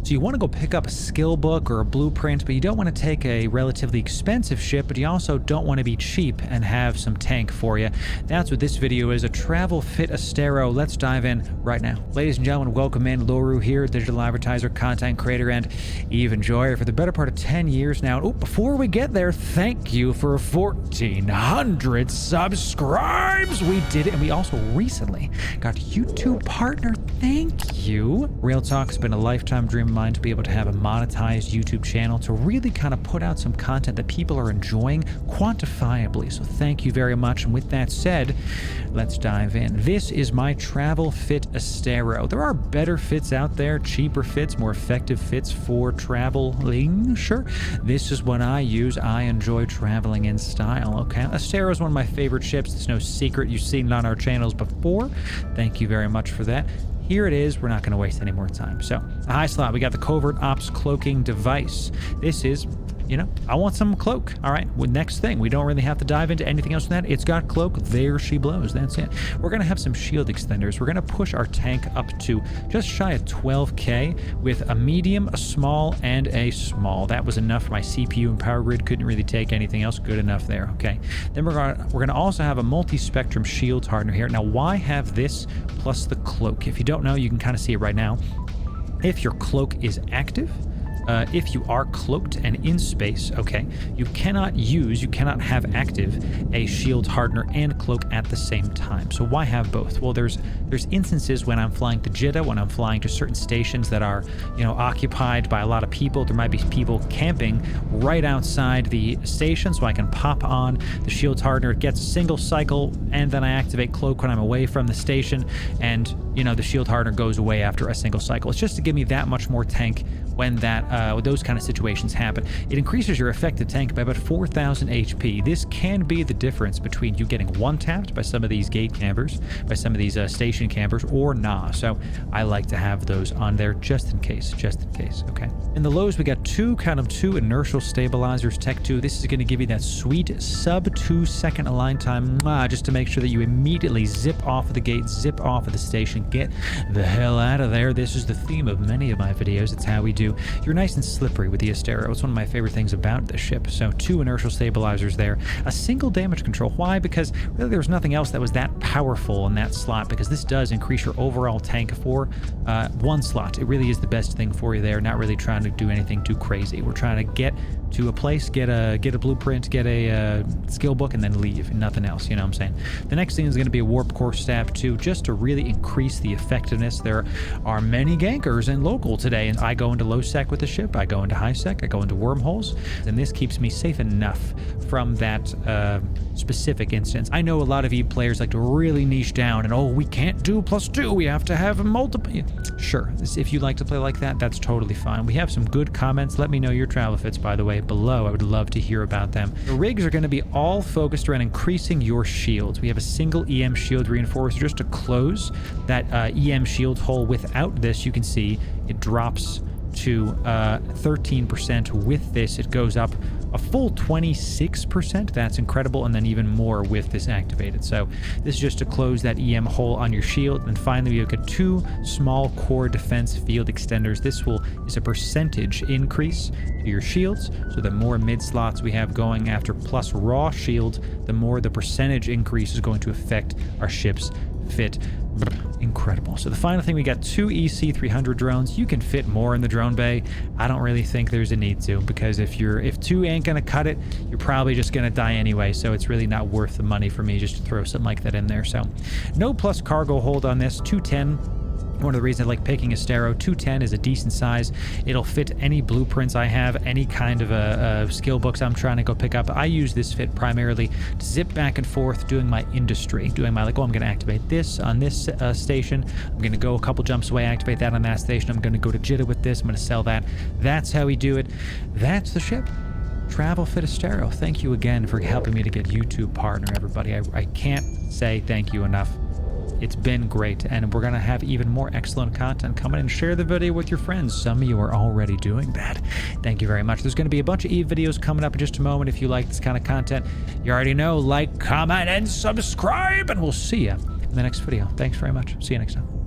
So you want to go pick up a skill book or a blueprint, but you don't want to take a relatively expensive ship, but you also don't want to be cheap and have some tank for you. That's what this video is, a travel Fit Astero. Let's dive in right now. Ladies and gentlemen, welcome in. Loru here, digital advertiser, content creator, and Eve enjoyer for the better part of 10 years now. Oh, before we get there, thank you for 1,400 subscribes. We did it, and we also recently got YouTube partner. Thank you. Real talk, it's been a lifetime dream of mine to be able to have a monetized YouTube channel to really kind of put out some content that people are enjoying quantifiably. So thank you very much. And with that said, let's dive in. This is my travel Fit Astero. There are better fits out there, cheaper fits, more effective fits for traveling. Sure. This is what I use. I enjoy traveling in style. Okay. Astero is one of my favorite ships. It's no secret. You've seen it on our channels before. Thank you very much for that. Here it is. We're not going to waste any more time. So, a high slot, we got the Covert Ops Cloaking device. This is, you know, I want some cloak. All right, well, next thing, we don't really have to dive into anything else than that. It's got cloak. There she blows. That's it. We're going to have some shield extenders. We're going to push our tank up to just shy of 12k with a medium, a small, and a small. That was enough for my CPU and power grid. Couldn't really take anything else. Good enough there. Okay. Then we're going to also have a multi-spectrum shield hardener here. Now, why have this plus the cloak? If you don't know, you can kind of see it right now. If your cloak is active, if you are cloaked and in space, okay, you cannot have active a shield hardener and cloak at the same time. So why have both? Well, there's instances when I'm flying to Jeddah, when I'm flying to certain stations that are, you know, occupied by a lot of people. There might be people camping right outside the station, so I can pop on the shield hardener. It gets a single cycle, and then I activate cloak when I'm away from the station, and, you know, the shield hardener goes away after a single cycle. It's just to give me that much more tank when those kind of situations happen. It increases your effective tank by about 4,000 HP. This can be the difference between you getting one-tapped by some of these gate campers, by some of these station campers, or nah. So I like to have those on there just in case, okay? In the lows, we got two Inertial Stabilizers Tech 2. This is going to give you that sweet sub 2 second align time, just to make sure that you immediately zip off of the gate, zip off of the station, get the hell out of there. This is the theme of many of my videos. It's how we do. You're nice and slippery with the Astero. It's one of my favorite things about this ship. So 2 Inertial Stabilizers there. A single damage control. Why? Because really there was nothing else that was that powerful in that slot, because this does increase your overall tank for 1 slot. It really is the best thing for you there. Not really trying to do anything too crazy. We're trying to get to a place, get a blueprint, get a skill book, and then leave. Nothing else, you know what I'm saying? The next thing is going to be a Warp Core Stab 2, just to really increase the effectiveness. There are many gankers in local today, and I go into low sec with the ship, I go into high sec, I go into wormholes, and this keeps me safe enough from that specific instance. I know a lot of you players like to really niche down, and oh, we can't do +2, we have to have a multiple. Sure, if you like to play like that, that's totally fine. We have some good comments. Let me know your travel fits, by the way, below. I would love to hear about them. The rigs are going to be all focused around increasing your shields. We have a single EM shield reinforcer just to close that EM shield hole. Without this, you can see it drops to 13%. With this, it goes up a full 26%. That's incredible. And then even more with this activated. So this is just to close that EM hole on your shield. And finally, we've got 2 small core defense field extenders. This is a percentage increase to your shields. So the more mid slots we have going after plus raw shield, the more the percentage increase is going to affect our ship's fit. Incredible. So the final thing, we got 2 EC-300 drones. You can fit more in the drone bay. I don't really think there's a need to, because if 2 ain't gonna cut it, you're probably just gonna die anyway. So it's really not worth the money for me just to throw something like that in there. So no plus cargo hold on this. 210. One of the reasons I like picking Astero, 210 is a decent size. It'll fit any blueprints I have, any kind of skill books I'm trying to go pick up. I use this fit primarily to zip back and forth doing my industry, doing my, like, oh, I'm going to activate this on this station. I'm going to go a couple jumps away, activate that on that station. I'm going to go to Jeddah with this. I'm going to sell that. That's how we do it. That's the ship. Travel Fit Astero. Thank you again for helping me to get YouTube partner, everybody. I can't say thank you enough. It's been great, and we're going to have even more excellent content coming, and share the video with your friends. Some of you are already doing that. Thank you very much. There's going to be a bunch of Eve videos coming up in just a moment. If you like this kind of content, you already know, like, comment, and subscribe, and we'll see you in the next video. Thanks very much. See you next time.